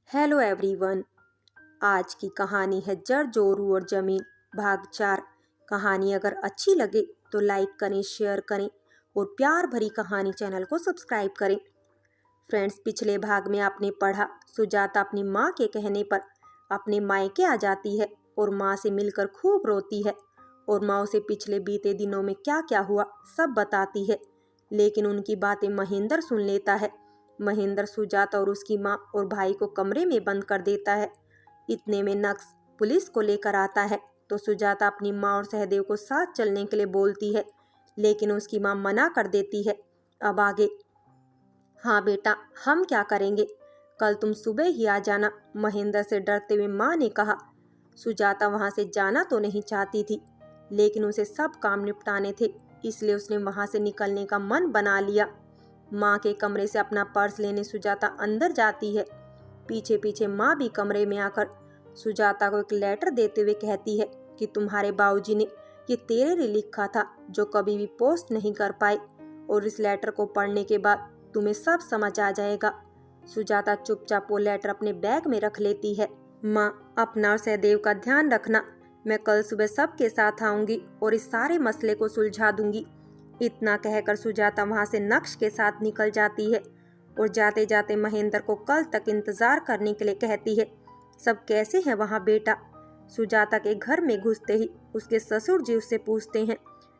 Hello everyone. आज की कहानी है जड़ जोरू और जमीन भाग 4। कहानी अगर अच्छी लगे तो लाइक करें, शेयर करें और प्यार भरी कहानी चैनल को सब्सक्राइब करें। फ्रेंड्स, पिछले भाग में आपने पढ़ा सुजाता अपनी माँ के कहने पर अपने मायके आ जाती है और माँ से मिलकर खूब रोती है और माँ उसे पिछले बीते दिनों में क्या क्या हुआ सब बताती है। लेकिन उनकी बातें महेंद्र सुन लेता है। महेंद्र सुजाता और उसकी माँ और भाई को कमरे में बंद कर देता है। इतने में नक्श पुलिस को लेकर आता है तो सुजाता अपनी माँ और सहदेव को साथ चलने के लिए बोलती है, लेकिन उसकी माँ मना कर देती है। अब आगे। हाँ बेटा, हम क्या करेंगे, कल तुम सुबह ही आ जाना, महेंद्र से डरते हुए माँ ने कहा। सुजाता वहाँ से जाना तो नहीं चाहती थी, लेकिन उसे सब काम निपटाने थे, इसलिए उसने वहाँ से निकलने का मन बना लिया। माँ के कमरे से अपना पर्स लेने सुजाता अंदर जाती है। पीछे पीछे माँ भी कमरे में आकर सुजाता को एक लेटर देते हुए कहती है कि तुम्हारे बाबूजी ने ये तेरे लिए लिखा था जो कभी भी पोस्ट नहीं कर पाए, और इस लेटर को पढ़ने के बाद तुम्हें सब समझ आ जाएगा। सुजाता चुपचाप वो लेटर अपने बैग में रख लेती है। माँ, अपना और सहदेव का ध्यान रखना, मैं कल सुबह सबके साथ आऊंगी और इस सारे मसले को सुलझा दूंगी। इतना कहकर सुजाता वहां से नक्श के साथ निकल जाती है और जाते जाते महेंद्र को कल तक इंतजार करने के लिए कहती है। सब कैसे हैं वहाँ बेटा? सुजाता के घर में घुसते ही उसके ससुर जी उससे पूछते हैं,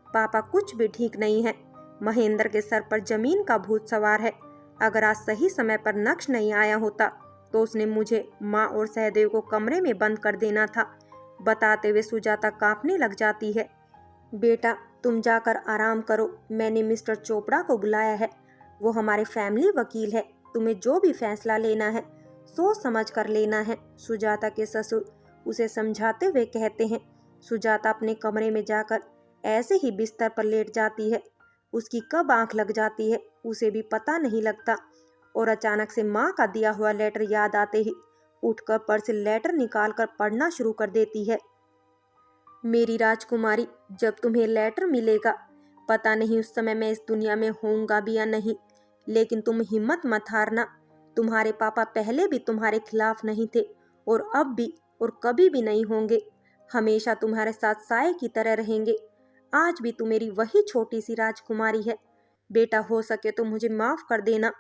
पापा कुछ भी ठीक नहीं है, महेंद्र के सर पर जमीन का भूत सवार है। अगर आज सही समय पर नक्श नहीं आया होता तो उसने मुझे, माँ और सहदेव को कमरे में बंद कर देना था। बताते हुए सुजाता कांपने लग जाती है। बेटा, तुम जाकर आराम करो, मैंने मिस्टर चोपड़ा को बुलाया है, वो हमारे फैमिली वकील है, तुम्हें जो भी फैसला लेना है सोच समझ कर लेना है, सुजाता के ससुर उसे समझाते हुए कहते हैं। सुजाता अपने कमरे में जाकर ऐसे ही बिस्तर पर लेट जाती है। उसकी कब आंख लग जाती है उसे भी पता नहीं लगता, और अचानक से माँ का दिया हुआ लेटर याद आते ही उठकर पर्स से लेटर निकालकर पढ़ना शुरू कर देती है। मेरी राजकुमारी, जब तुम्हें लेटर मिलेगा, पता नहीं उस समय मैं इस दुनिया में होऊंगा भी या नहीं, लेकिन तुम हिम्मत मत हारना। तुम्हारे पापा पहले भी तुम्हारे खिलाफ नहीं थे और अब भी और कभी भी नहीं होंगे। हमेशा तुम्हारे साथ साए की तरह रहेंगे। आज भी तू मेरी वही छोटी सी राजकुमारी है। बेटा, हो सके तो मुझे माफ कर देना,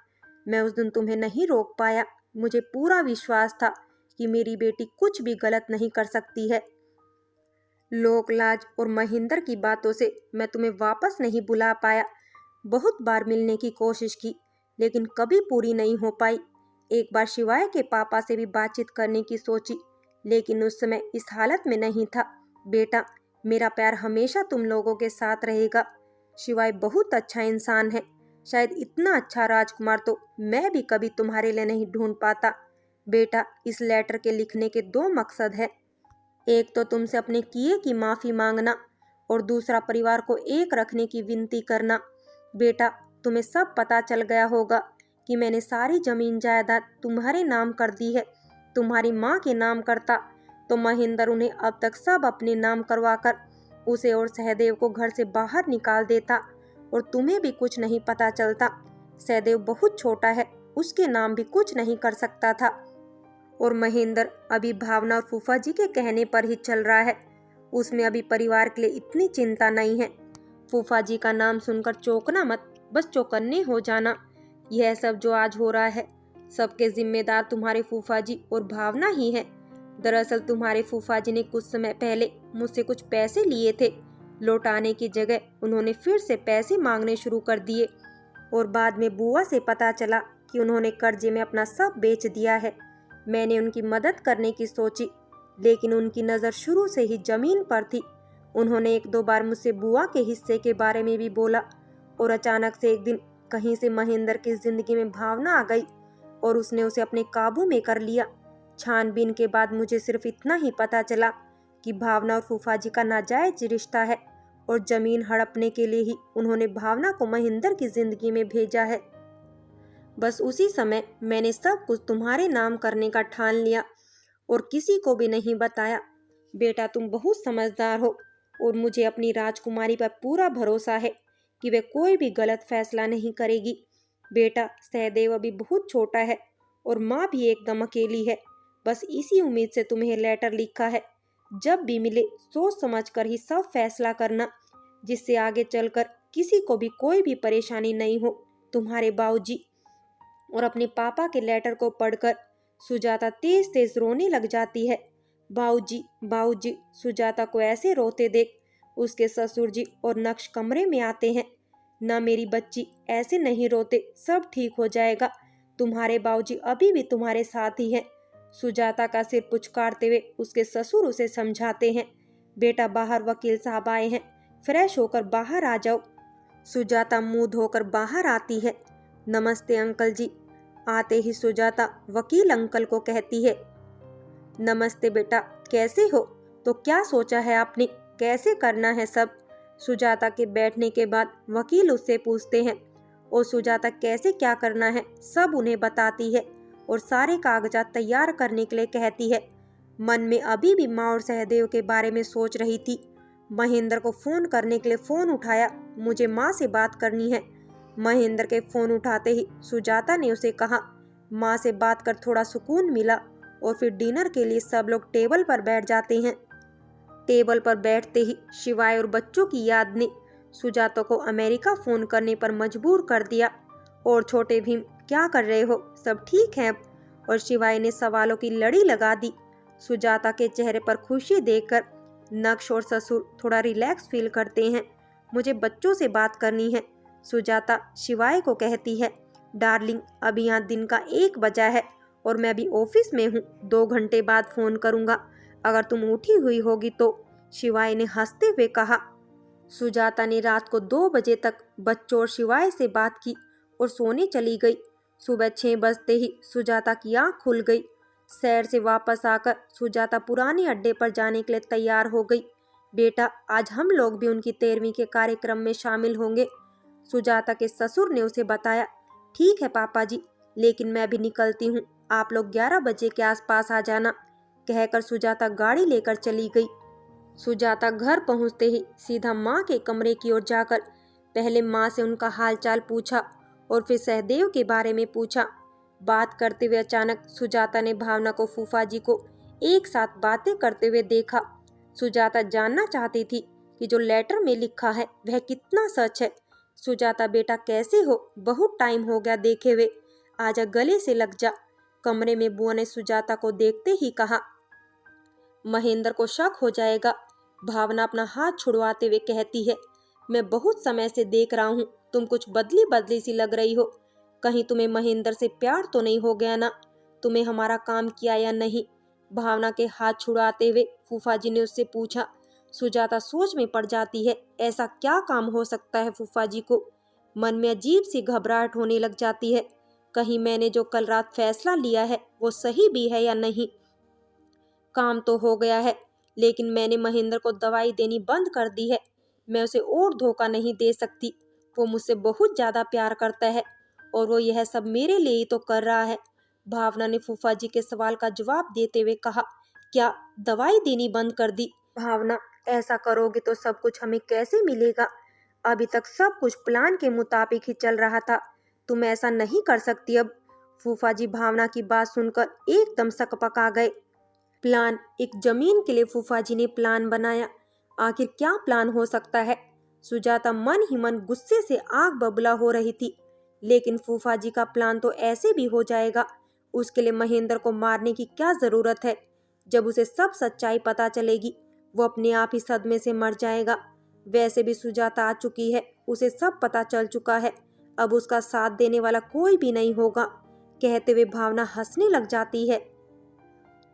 मैं उस दिन तुम्हें नहीं रोक पाया। मुझे पूरा विश्वास था कि मेरी बेटी कुछ भी गलत नहीं कर सकती है। लोकलाज और महेंद्र की बातों से मैं तुम्हें वापस नहीं बुला पाया। बहुत बार मिलने की कोशिश की, लेकिन कभी पूरी नहीं हो पाई। एक बार शिवाय के पापा से भी बातचीत करने की सोची, लेकिन उस समय इस हालत में नहीं था। बेटा, मेरा प्यार हमेशा तुम लोगों के साथ रहेगा। शिवाय बहुत अच्छा इंसान है, शायद इतना अच्छा राजकुमार तो मैं भी कभी तुम्हारे लिए नहीं ढूंढ पाता। बेटा, इस लेटर के लिखने के दो मकसद है, एक तो तुमसे अपने किए की माफ़ी मांगना और दूसरा परिवार को एक रखने की विनती करना। बेटा, तुम्हें सब पता चल गया होगा कि मैंने सारी जमीन जायदाद तुम्हारे नाम कर दी है। तुम्हारी माँ के नाम करता तो महेंद्र उन्हें अब तक सब अपने नाम करवाकर उसे और सहदेव को घर से बाहर निकाल देता और तुम्हें भी कुछ नहीं पता चलता। सहदेव बहुत छोटा है, उसके नाम भी कुछ नहीं कर सकता था, और महेंद्र अभी भावना और फूफा जी के कहने पर ही चल रहा है। उसमें अभी परिवार के लिए इतनी चिंता नहीं है। फूफा जी का नाम सुनकर चौंकना मत, बस चौकन्ने हो जाना। यह सब जो आज हो रहा है, सबके जिम्मेदार तुम्हारे फूफा जी और भावना ही है। दरअसल तुम्हारे फूफा जी ने कुछ समय पहले मुझसे कुछ पैसे लिए थे, लौटाने की जगह उन्होंने फिर से पैसे मांगने शुरू कर दिए, और बाद में बुआ से पता चला कि उन्होंने कर्जे में अपना सब बेच दिया है। मैंने उनकी मदद करने की सोची, लेकिन उनकी नज़र शुरू से ही जमीन पर थी। उन्होंने एक दो बार मुझसे बुआ के हिस्से के बारे में भी बोला, और अचानक से एक दिन कहीं से महेंद्र की जिंदगी में भावना आ गई और उसने उसे अपने काबू में कर लिया। छानबीन के बाद मुझे सिर्फ इतना ही पता चला कि भावना और फूफा जी का नाजायज रिश्ता है, और जमीन हड़पने के लिए ही उन्होंने भावना को महेंद्र की जिंदगी में भेजा है। बस उसी समय मैंने सब कुछ तुम्हारे नाम करने का ठान लिया और किसी को भी नहीं बताया। बेटा, तुम बहुत समझदार हो और मुझे अपनी राजकुमारी पर पूरा भरोसा है कि वह कोई भी गलत फैसला नहीं करेगी। बेटा, सहदेव अभी बहुत छोटा है और माँ भी एकदम अकेली है। बस इसी उम्मीद से तुम्हें लेटर लिखा है। जब भी मिले सोच समझ कर ही सब फैसला करना, जिससे आगे चलकर किसी को भी कोई भी परेशानी नहीं हो। तुम्हारे बाबूजी। और अपने पापा के लेटर को पढ़कर सुजाता तेज तेज रोने लग जाती है। बाबूजी, बाबूजी। सुजाता को ऐसे रोते देख उसके ससुर जी और नक्श कमरे में आते हैं। ना मेरी बच्ची, ऐसे नहीं रोते, सब ठीक हो जाएगा। तुम्हारे बाबूजी अभी भी तुम्हारे साथ ही हैं। सुजाता का सिर पुचकारते हुए उसके ससुर उसे समझाते हैं। बेटा, बाहर वकील साहब आए हैं, फ्रेश होकर बाहर आ जाओ। सुजाता मुंह धोकर बाहर आती है। नमस्ते अंकल जी। आते ही सुजाता वकील अंकल को कहती है, नमस्ते बेटा, कैसे हो? तो क्या सोचा है आपने, कैसे करना है सब? सुजाता के बैठने के बाद वकील उससे पूछते हैं और सुजाता कैसे क्या करना है सब उन्हें बताती है और सारे कागजात तैयार करने के लिए कहती है। मन में अभी भी माँ और सहदेव के बारे में सोच रही थी। महेंद्र को फोन करने के लिए फोन उठाया, मुझे माँ से बात करनी है। महेंद्र के फोन उठाते ही सुजाता ने उसे कहा, माँ से बात कर थोड़ा सुकून मिला। और फिर डिनर के लिए सब लोग टेबल पर बैठ जाते हैं। टेबल पर बैठते ही शिवाय और बच्चों की याद ने सुजाता को अमेरिका फोन करने पर मजबूर कर दिया। और छोटे भीम, क्या कर रहे हो, सब ठीक है? और शिवाय ने सवालों की लड़ी लगा दी। सुजाता के चेहरे पर खुशी देखकर नक्श और ससुर थोड़ा रिलैक्स फील करते हैं। मुझे बच्चों से बात करनी है, सुजाता शिवाय को कहती है। डार्लिंग, अभी यहाँ दिन का 1 बजा है और मैं भी ऑफिस में हूँ, 2 घंटे बाद फोन करूँगा, अगर तुम उठी हुई होगी तो, शिवाय ने हंसते हुए कहा। सुजाता ने रात को 2 बजे तक बच्चों और शिवाय से बात की और सोने चली गई। सुबह 6 बजते ही सुजाता की आँख खुल गई। सैर से वापस आकर सुजाता पुराने अड्डे पर जाने के लिए तैयार हो गई। बेटा, आज हम लोग भी उनकी 13वीं के कार्यक्रम में शामिल होंगे, सुजाता के ससुर ने उसे बताया। ठीक है पापा जी, लेकिन मैं भी निकलती हूँ, आप लोग 11 बजे के आसपास आ जाना, कहकर सुजाता गाड़ी लेकर चली गई। सुजाता घर पहुँचते ही सीधा माँ के कमरे की ओर जाकर पहले माँ से उनका हालचाल पूछा और फिर सहदेव के बारे में पूछा। बात करते हुए अचानक सुजाता ने भावना को फूफा जी को एक साथ बातें करते हुए देखा। सुजाता जानना चाहती थी कि जो लेटर में लिखा है वह कितना सच है। सुजाता बेटा, कैसे हो, बहुत टाइम हो गया देखे हुए, आजा गले से लग जा, कमरे में बुआ ने सुजाता को देखते ही कहा। महेंद्र को शक हो जाएगा, भावना अपना हाथ छुड़वाते हुए कहती है। मैं बहुत समय से देख रहा हूँ, तुम कुछ बदली बदली सी लग रही हो, कहीं तुम्हें महेंद्र से प्यार तो नहीं हो गया ना? तुम्हें हमारा काम किया या नहीं? भावना के हाथ छुड़ाते हुए फूफा जी ने उससे पूछा। सुजाता सोच में पड़ जाती है, ऐसा क्या काम हो सकता है फूफा जी को? मन में अजीब सी घबराहट होने लग जाती है, कहीं मैंने जो कल रात फैसला लिया है वो सही भी है या नहीं। काम तो हो गया है, लेकिन मैंने महेंद्र को दवाई देनी बंद कर दी है। मैं उसे और धोखा नहीं दे सकती, वो मुझसे बहुत ज़्यादा प्यार करता है और वो यह सब मेरे लिए ही तो कर रहा है। भावना ने फूफा जी के सवाल का जवाब देते हुए कहा। क्या दवाई देनी बंद कर दी? भावना, ऐसा करोगे तो सब कुछ हमें कैसे मिलेगा? अभी तक सब कुछ प्लान के मुताबिक ही चल रहा था, तुम ऐसा नहीं कर सकती अब। फूफा जी भावना की बात सुनकर एकदम सकपका गए। प्लान? एक जमीन के लिए फूफा जी ने प्लान बनाया? आखिर क्या प्लान हो सकता है? सुजाता मन ही मन गुस्से से आग बबूला हो रही थी। लेकिन फूफा जी का प्लान तो ऐसे भी हो जाएगा, उसके लिए महेंद्र को मारने की क्या जरूरत है? जब उसे सब सच्चाई पता चलेगी वो अपने आप ही सदमे से मर जाएगा। वैसे भी सुजाता आ चुकी है, उसे सब पता चल चुका है, अब उसका साथ देने वाला कोई भी नहीं होगा, कहते हुए भावना हंसने लग जाती है।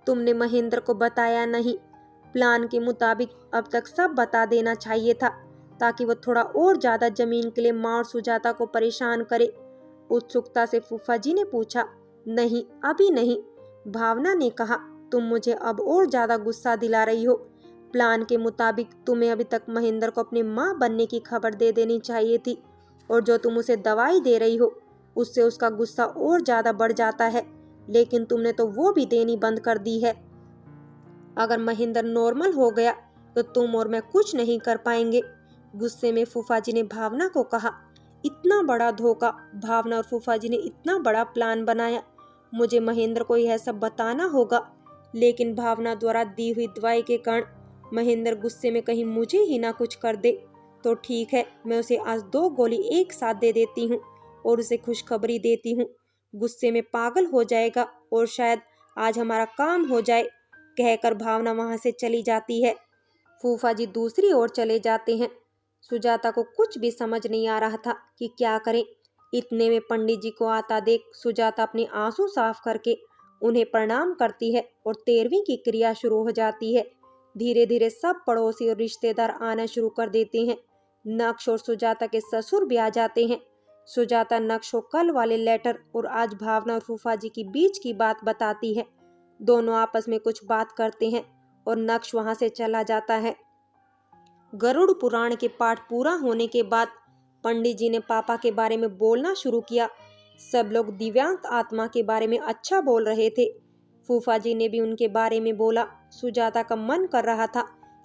तुमने महेंद्र को बताया नहीं, प्लान के मुताबिक अब तक सब बता देना चाहिए था, ताकि वो थोड़ा और ज्यादा जमीन के लिए माँ और सुजाता को परेशान करे, उत्सुकता से फूफा जी ने पूछा। नहीं, अभी नहीं, भावना ने कहा। तुम मुझे अब और ज्यादा गुस्सा दिला रही हो। प्लान के मुताबिक तुम्हें अभी तक महेंद्र को अपनी माँ बनने की खबर दे देनी चाहिए थी, और जो तुम उसे दवाई दे रही हो उससे उसका गुस्सा और ज्यादा बढ़ जाता है, लेकिन तुमने तो वो भी देनी बंद कर दी है। अगर महेंद्र नॉर्मल हो गया तो तुम और मैं कुछ नहीं कर पाएंगे, गुस्से में फूफा जी ने भावना को कहा। इतना बड़ा धोखा, भावना और फूफा जी ने इतना बड़ा प्लान बनाया, मुझे महेंद्र को यह सब बताना होगा, लेकिन भावना द्वारा दी हुई दवाई के कारण महेंद्र गुस्से में कहीं मुझे ही ना कुछ कर दे। तो ठीक है, मैं उसे आज 2 गोली एक साथ दे देती हूँ और उसे खुशखबरी देती हूँ। गुस्से में पागल हो जाएगा और शायद आज हमारा काम हो जाए, कहकर भावना वहां से चली जाती है। फूफा जी दूसरी ओर चले जाते हैं। सुजाता को कुछ भी समझ नहीं आ रहा था कि क्या करें। इतने में पंडित जी को आता देख सुजाता अपने आंसू साफ करके उन्हें प्रणाम करती है और 13वीं की क्रिया शुरू हो जाती है। धीरे धीरे सब पड़ोसी और रिश्तेदार आना शुरू कर देते हैं। नक्श और सुजाता के ससुर भी आ जाते हैं। सुजाता नक्श को कल वाले लेटर और आज भावना और फूफा जी के बीच की बात बताती है। दोनों आपस में कुछ बात करते हैं और नक्श वहां से चला जाता है। गरुड़ पुराण के पाठ पूरा होने के बाद पंडित जी ने पापा के बारे में बोलना शुरू किया। सब लोग दिव्यांग आत्मा के बारे में अच्छा बोल रहे थे। फूफा जी ने भी उनके बारे में बोला। सुजाता का मन कर रहा था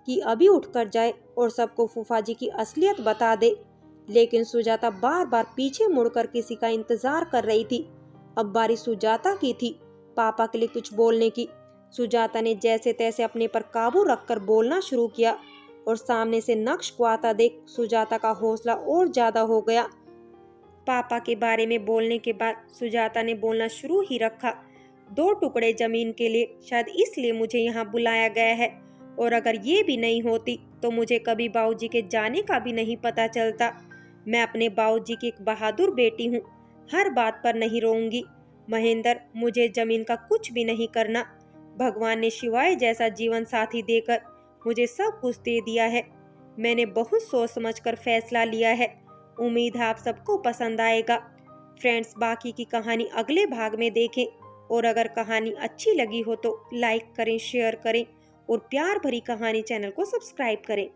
कि अभी उठकर जाए और सबको फूफा जी की असलियत बता दे, लेकिन सुजाता बार बार पीछे मुड़कर किसी का इंतजार कर रही थी। अब बारी सुजाता की थी पापा के लिए कुछ बोलने की। सुजाता ने जैसे तैसे अपने पर काबू रखकर बोलना शुरू किया और सामने से नक्श को आता देख सुजाता का हौसला और ज्यादा हो गया। पापा के बारे में बोलने के बाद सुजाता ने बोलना शुरू ही रखा। 2 टुकड़े जमीन के लिए, शायद इसलिए मुझे यहाँ बुलाया गया है, और अगर ये भी नहीं होती तो मुझे कभी बाबूजी के जाने का भी नहीं पता चलता। मैं अपने बाबूजी की एक बहादुर बेटी हूँ, हर बात पर नहीं रोऊंगी। महेंद्र, मुझे जमीन का कुछ भी नहीं करना। भगवान ने शिवाय जैसा जीवन साथी देकर मुझे सब कुछ दे दिया है। मैंने बहुत सोच समझकर फैसला लिया है। उम्मीद है आप सबको पसंद आएगा। फ्रेंड्स, बाकी की कहानी अगले भाग में देखें, और अगर कहानी अच्छी लगी हो तो लाइक करें, शेयर करें और प्यार भरी कहानी चैनल को सब्सक्राइब करें।